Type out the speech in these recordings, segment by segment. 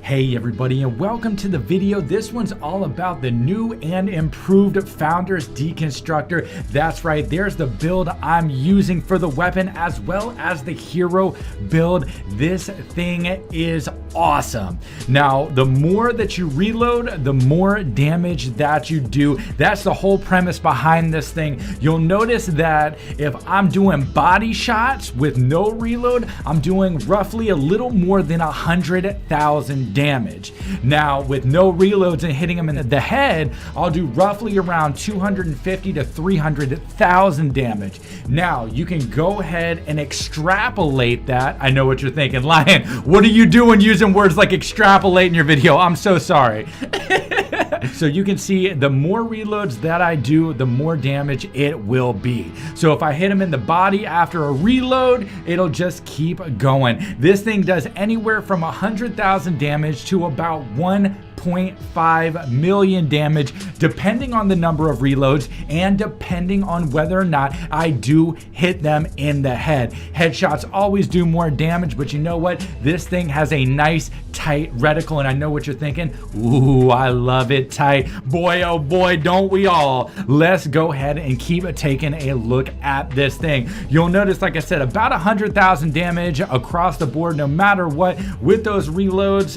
Hey everybody, and welcome to the video. This one's all about the new and improved Founders Deconstructor. That's right, there's the build I'm using for the weapon as well as the hero build. This thing is awesome. Now, the more that you reload, the more damage that you do. That's the whole premise behind this thing. You'll notice that if I'm doing body shots with no reload, I'm doing roughly a little more than 100,000 damage. Now, with no reloads and hitting them in the head, I'll do roughly around 250 to 300,000 damage. Now, you can go ahead and extrapolate that. I know what you're thinking, Lion, what are you doing using words like extrapolate in your video? I'm so sorry. So you can see the more reloads that I do, the more damage it will be. So if I hit him in the body after a reload, it'll just keep going. This thing does anywhere from 100,000 damage to about 1.5 million damage, depending on the number of reloads and depending on whether or not I do hit them in the head. Headshots always do more damage, but you know what? This thing has a nice tight reticle, and I know what you're thinking. Ooh, I love it tight. Boy, oh boy, don't we all. Let's go ahead and keep taking a look at this thing. You'll notice, like I said, about 100,000 damage across the board, no matter what, with those reloads.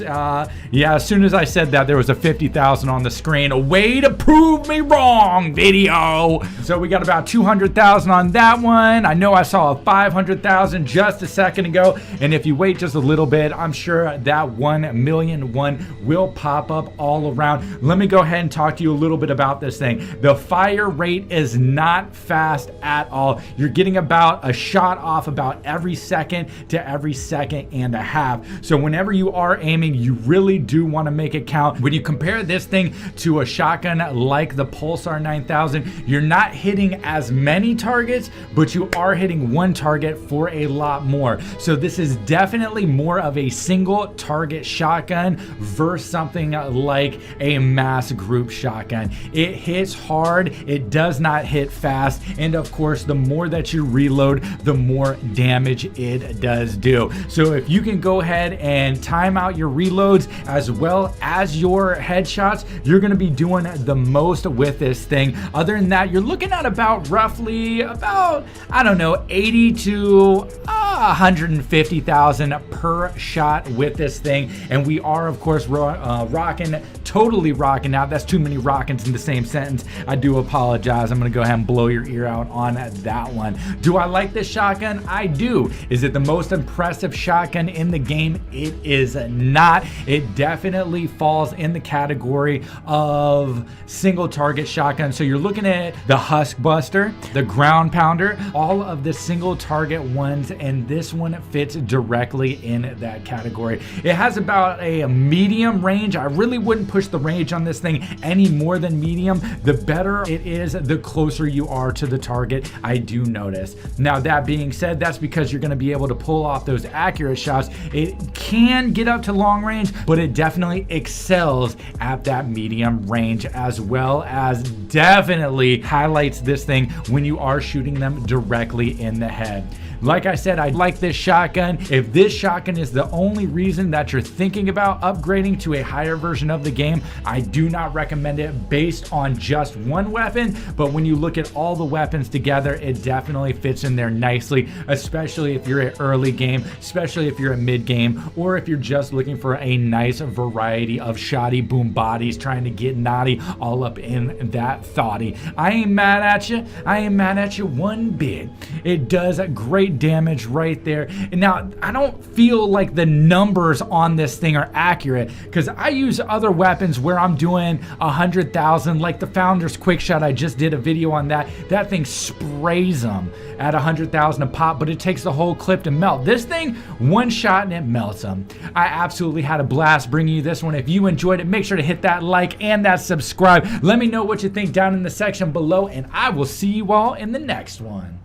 Yeah, as soon as I said that, there was a 50,000 on the screen. A way to prove me wrong video. So we got about 200,000 on that one. I know I saw a 500,000 just a second ago, and if you wait just a little bit, I'm sure that 1 million one will pop up all around. Let me go ahead and talk to you a little bit about this thing. The fire rate is not fast at all. You're getting about a shot off about every second to every second and a half. So whenever you are aiming, you really do want to make it count. When you compare this thing to a shotgun like the Pulsar 9000, you're not hitting as many targets, but you are hitting one target for a lot more. So this is definitely more of a single target shotgun versus something like a mass group shotgun. It hits hard, it does not hit fast, and of course, the more that you reload, the more damage it does do. So if you can go ahead and time out your reloads as well as your headshots, you're going to be doing the most with this thing. Other than that, you're looking at roughly about, I don't know, 80 to 150,000 per shot with this thing. And we are, of course, totally rocking out. That's too many rockings in the same sentence. I do apologize. I'm going to go ahead and blow your ear out on that one. Do I like this shotgun? I do. Is it the most impressive shotgun in the game? It is not. It definitely falls in the category of single target shotgun. So you're looking at the Husk Buster, the Ground Pounder, all of the single target ones, and this one fits directly in that category. It has about a medium range. I really wouldn't push the range on this thing any more than medium. The better it is, the closer you are to the target, I do notice. Now, that being said, that's because you're going to be able to pull off those accurate shots. It can get up to long range, but it definitely excels at that medium range, as well as definitely highlights this thing when you are shooting them directly in the head. Like I said, I like this shotgun. If this shotgun is the only reason that you're thinking about upgrading to a higher version of the game, I do not recommend it based on just one weapon. But when you look at all the weapons together, it definitely fits in there nicely, especially if you're at early game, especially if you're at mid game, or if you're just looking for a nice variety of shoddy boom bodies trying to get naughty all up in that thoughty. I ain't mad at you. I ain't mad at you one bit. It does great damage right there. And now, I don't feel like the numbers on this thing are accurate, because I use other weapons where I'm doing 100,000, like the Founders Quick Shot. I just did a video on that. That thing sprays them at 100,000 a pop, but it takes the whole clip to melt. This thing, one shot and it melts them. I absolutely had a blast bringing you this one. If you enjoyed it, make sure to hit that like and that subscribe. Let me know what you think down in the section below, and I will see you all in the next one.